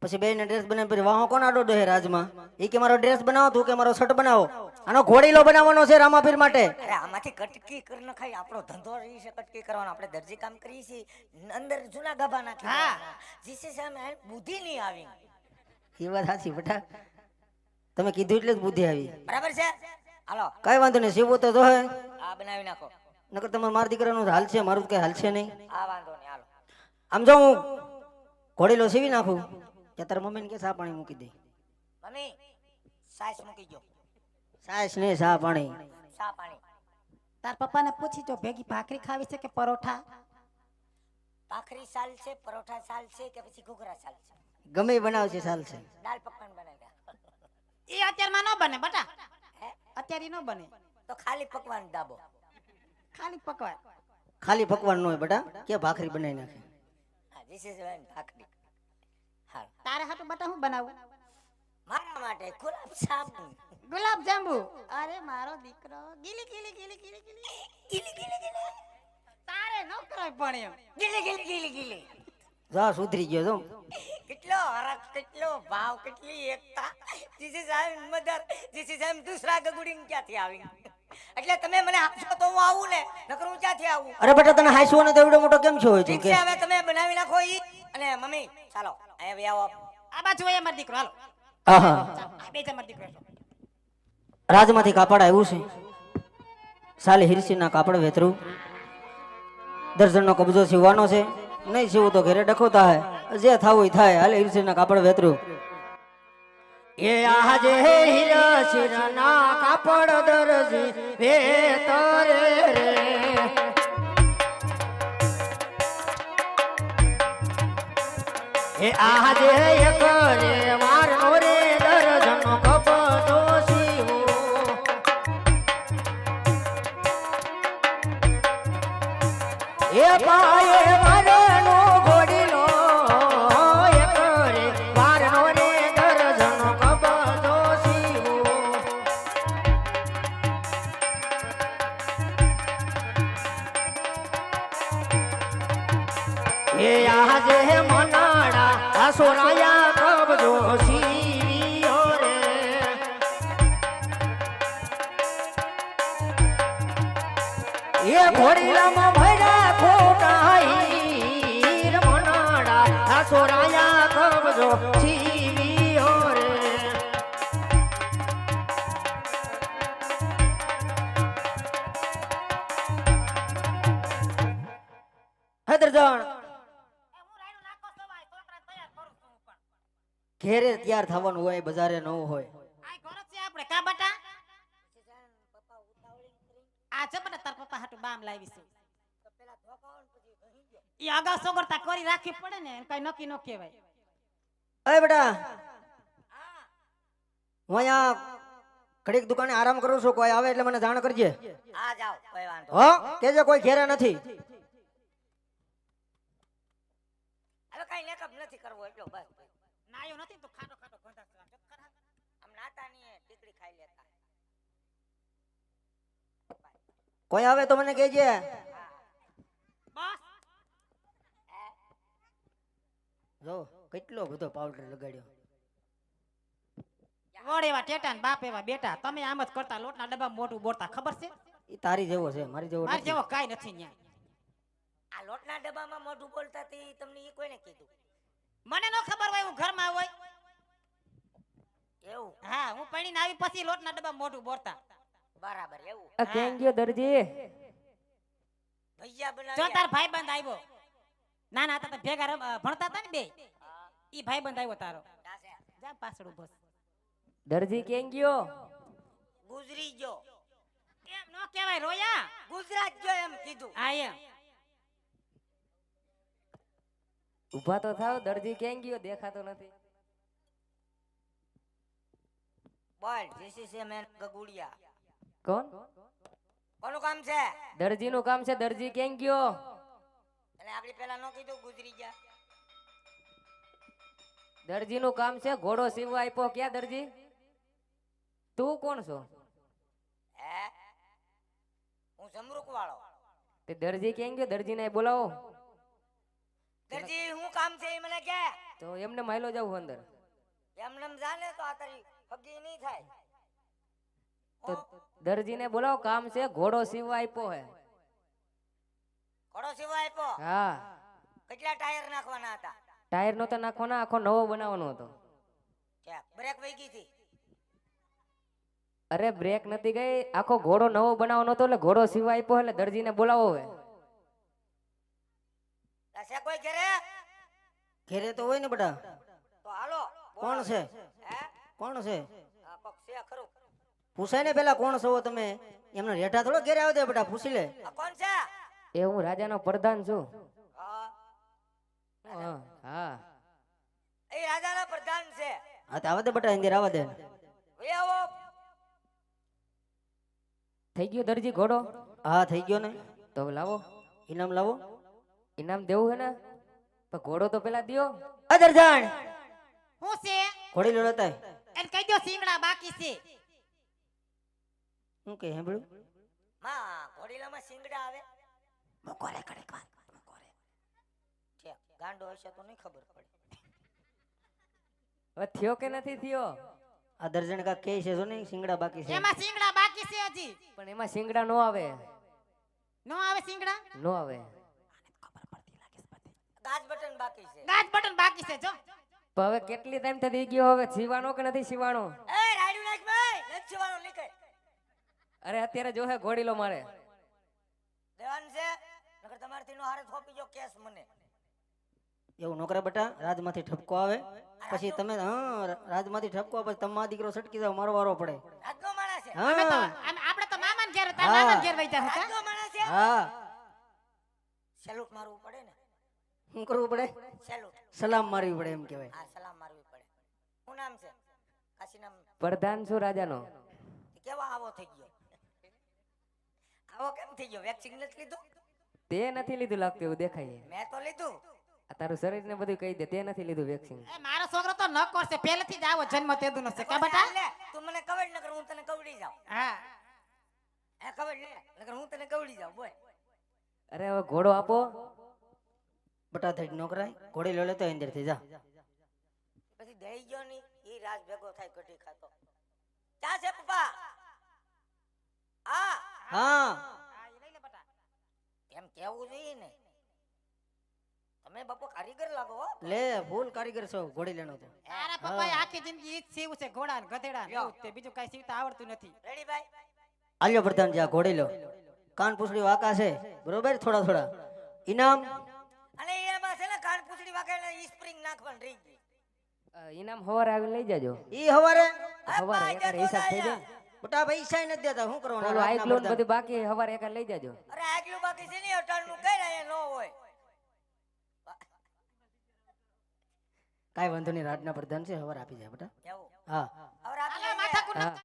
પછી બેને ડ્રેસ બનાવી પછી વાહો કોણ આડો દે રાજમાં ઈ કે મારો ડ્રેસ બનાવો તું કે મારો શર્ટ બનાવો આનો ઘોડીલો બનાવવાનો છે રામાપીર માટે અરે આમાંથી કટકી કરી નખાય આપણો ધંધો રહી છે કટકી કરવાનો આપણે દરજી કામ કરીએ છીએ અંદર જૂના ગભા નાખી જીસી સામે બુદ્ધિ નહીં આવી એ વાત સાચી બેટા તમે કીધું એટલે જ બુદ્ધિ આવી બરાબર છે હાલો કઈ વાંધો નહીં સીવું તો જોહે આ બનાવી નાખો નકર તમારે મારા દીકરાનું હાલ છે મારું કઈ હાલ છે નહીં આ વાંધો નહીં હાલો આમ જો હું ઘોડીલો સીવી નાખું કે તારા મમ્મીને કે સા પાણી મૂકી દે મમ્મી સાસ મૂકી ગયો સાસ ને સા પાણી સા પાણી તાર પપ્પાને પૂછી જો ભેગી ભાખરી ખાવી છે કે પરોઠા ભાખરી સાલ છે પરોઠા સાલ છે કે પછી ઘૂઘરા સાલ છે ગમે ઈ બનાવશે સાલ છે દાળ પકવાન બનાવ્યા એ અત્યારમાં ન બને બટા અત્યારે ન બને તો ખાલી પકવાન દાબો ખાલી પકવાન ખાલી પકવાન ન હોય બેટા કે ભાખરી બનાવી નાખે હા ધીસ ઇઝ ભાખરી હા તારે હાટું બટા હું બનાવું મારા માટે ગુલાબ જાંબુ ગુલાબ જાંબુ અરે મારો દીકરો ગીલી ગીલી ગીલી ગીલી ગીલી ગીલી ગીલી ગીલી તારે ન કરાય પણ એમ ગીલી ગીલી ગીલી ગીલી જા સુધરી ગયો તો કેટલો હરખ કેટલો ભાવ કેટલી એકતા જીસી સાહેબ મદર જીસી સાહેબ દૂસરા ગગુડી ક્યાંથી આવી એટલે તમે મને આપશો તો હું આવું ને નકર હું ક્યાંથી આવું અરે બેટા તને હાસવો ને તો એવડો મોટો કેમ છો ઠીક છે હવે તમે બનાવી નાખો ઈ અને મમ્મી ચાલો અહીંયા બી આવો આ બાજુ હોય મારો દીકરો હાલો આહા આ બે મારો દીકરો રાજમાંથી કાપડ આવ્યું છે સાલી હિરસીના કાપડ વેતરું દર્શનનો કબજો સીવવાનો છે નહીં સીવું તો ઘરે ડખોતા હે જે થાવું થાય હાલે હિરસીના કાપડ વેતરું એ આજે હિરસીના કાપડ દરજી વેતરે રે એ આજે એક રે મારનો રે દર્શનનો કબજો સીવો એ પાયે મારનો ઘોડીલો એક રે મારનો રે દર્શનનો કબજો સીવો એ આજે મનાડા આસોરાયા કબજો સીવ્યો રે એ ઘોડીલામાં ભર્યા ખોટા હીર મનાડા આસોરાયા કબજો સીવ્યો રે હૈદરજણ ઘેરે તૈયાર થવાનું હોય બજારે ન હોય આ ઘર છે આપણે કા બટા આ છે બટા તાર પપ્પા હાટુ બામ લાવી છે તો પેલા ધોકાવન પછી કહી ગયો ઈ આગા સોગરતા કરી રાખવી પડે ને કઈ નક્કી ન કહેવાય અરે બેટા હું અહીંયા ઘડીક દુકાને આરામ કરું છું કોઈ આવે એટલે મને જાણ કરજે આ જાઓ કોઈ વાંધો હો કેજે કોઈ ઘેરે નથી હવે કઈ મેકઅપ નથી કરવો એટલો બસ નાયો નથી તો ખાટો ખાટો ગંધા ખરા આમ નાતા ની ટીકડી ખાઈ લેતા કોઈ આવે તો મને કહેજે બસ જો કેટલો બધો પાવડર લગાડ્યો વડ એવા ટેટા ને બાપ એવા બેટા તમે આમ જ કરતા લોટના ડબ્બા મોટું બોરતા ખબર છે ઈ તારી જેવો છે મારી જેવો માર નથી જેવો કાઈ નથી ન્યા આ લોટના ડબ્બામાં મોઢું બોલતા તી તમને ઈ કોઈને કીધું મને ન ખબર હોય હું ઘરમાં હોય એવું હા હું પડીને આવી પછી લોટના ડબ્બા મોટું બોરતા બરાબર એવું આ કેમ ગયો દરજી ભૈયા જો બનાવી તાર ભાઈબંધ આવ્યો ના ના તા ભેગા ભણતા હતા ને બે ઈ ભાઈબંધ આવ્યો તારો જા પાછળ ઉભો છે. દરજી કેમ ગયો ગુજરી ગયો એમ નો કહેવાય રોયા ગુજરાત ગયો એમ કીધું હા એમ ઊભા તો થાવ દરજી કેમ ગયો દેખાતો નથી બોલ જીસી છે મેન ગગુડિયા કોણ કોનું કામ છે દરજી નું કામ છે દરજી કેમ ગયો એટલે આપણે પેલા નો કીધું ગુજરી ગયા દરજી નું કામ છે ઘોડો સીવવા આપ્યો ક્યાં દરજી તું કોણ છો હે હું જમરૂક વાળો તે દરજી કેમ ગયો દરજી ને બોલાવો દરજી હું કામ કામ છે એ મને કે તો એમને માયલો જાવ અંદર એમને એમ જાને તો આ તારી હગી નહીં થાય. તો દરજીને બોલાવો, કામ છે, ઘોડો સીવવા આપ્યો હે. ઘોડો સીવા આપ્યો. હા, કેટલા ટાયર નાખવાના હતા? ટાયર નતો નાખવાનો, આખો નવો બનાવવાનો હતો. કે બ્રેક વહી ગઈ હતી? અરે બ્રેક નથી ગઈ, આખો ઘોડો નવો બનાવવાનો હતો એટલે ઘોડો સીવવા આપ્યો એટલે દરજીને બોલાવો હે. છે કોઈ ઘરે? ઘેરે તો હોય ને બેટા. તો હાલો. કોણ છે? હે? કોણ છે? આ કોક છે ખરું. પૂછાય ને પેલા કોણ છો તમે? એમને રેઠા થોડો ઘેરે આવદે બેટા, પૂછી લે. આ કોણ છે? એ હું રાજાનો પ્રધાન છું. હા. હા, હા. એ રાજાના પ્રધાન છે. હા તો આવવા દે બેટા, અંદર આવવા દે. વે આવો. થઈ ગયો દરજી ઘોડો? હા થઈ ગયો ને. તો હવે લાવો, ઇનામ લાવો. ઇનામ દેવું હે ને, પણ ઘોડો તો પેલા દ્યો. અદરજાણ હું છે ઘોડી લો લેતા આય. એને કહી દો સિંગડા બાકી છે. હું કે સાંભળ્યું? માં ઘોડીલામાં સિંગડા આવે. મકોરે કડક વાત મકોરે. છે ગાંડો હશે તો નહીં ખબર પડે. હવે થયો કે નથી થયો? આ દર્જન કા કે છે જો નહીં સિંગડા બાકી છે. એમાં સિંગડા બાકી છે હજી. પણ એમાં સિંગડા નો આવે, નો આવે સિંગડા? નો આવે. ગાજ બટન બાકી છે. ગાજ બટન બાકી છે જો. પણ હવે કેટલી ટાઈમ થઈ ગયો, હવે સીવાનો કે નથી સીવાનો? એ રાડ્યું નાખ ભાઈ, નથી વાળો નીકળ. અરે અત્યારે જો હે ઘોડીલો મારે. દેવાન છે નકર તમારથી નો હારે થોપી જો કેસ મને. એવું નોકરા બેટા, રાજમાંથી ઠપકો આવે પછી તમે હા રાજમાંથી ઠપકો આવે પછી તમારો દીકરો સટકી જાવ, મારો વારો પડે. રાજનો માણસ છે. હા આપણે તો મામાને ઘેર હતા, હા. મામાને ઘેર વઈ જા હતા. રાજનો માણસ છે. હા સેલ્યુટ મારવું પડે ને. શું કરવું પડે? સેલ્યુટ. સલામ મારવી પડે એમ કહેવાય. આ સલામ મારવી પડે. શું નામ છે? કાશી નામ. પ્રધાન છું રાજાનો. કેવા આવો થઈ ગયો? આવો કેમ થઈ ગયો? વેક્સિન નથી લીધું? તે નથી લીધું લાગતું એવું દેખાય. મેં તો લીધું. આ તારું શરીર ને બધું કહી દે, તે નથી લીધું વેક્સિન. એ મારો છોકરો તો ન કરશે, પહેલેથી જ આવો જન્મ તેદુનો છે કા બેટા? લે, તું મને કવડ નકર હું તને કવડી જાઉં. હા. હે કવડ લે નકર હું તને કવડી જાઉં. બોલ. અરે હવે ઘોડો આપો. બટા થઈ નોકરા ઘોડી લો લેતો અંદર થી જા. પછી દઈ ગયો ની ઈ રાજ ભેગો થાય કઢી ખાતો. ક્યાં છે પપ્પા? આ હા હા, એ લઈ લે બેટા. એમ કેવું જોઈએ ને. તમે બાપુ કારીગર લાગો હો. લે ફૂલ કારીગર છો ઘોડી લેનો તો. તારા પપ્પાએ આખી જિંદગી ઈ જ સીવું છે, ઘોડા ને ગધેડા ને એવું જ તે, બીજું કાંઈ સીવતા આવડતું નથી. રેડી ભાઈ? આલ્યો પ્રધાન જા ઘોડી લો. કાન પૂછડી વાકા છે બરોબર, થોડા થોડા ઇનામ. અને એમાં છે ને કાન પૂછડી વાગે ઈ સ્પ્રિંગ નાખવાનું રહી ગઈ. ઇનામ હવારે આવીને લઈ જાજો. ઈ હવારે હવારે એકારે હિસાબ થઈ જાય. બટા પૈસા નથી દેતા, શું કરવાનું? ઓલો રાતના આઈકલોન પ્રધાન. બધું બાકી હવારે એકારે લઈ જાજો. અરે આગલું બાકી છે ને અટાણનું કઈ રહ્યા ન હોય. કાંઈ વાંધો નહીં, રાજના પ્રધાન છે હવાર આપી જાય બેટા. કેવું? હા હવે રાત અલા, માથાકૂટ ન હા.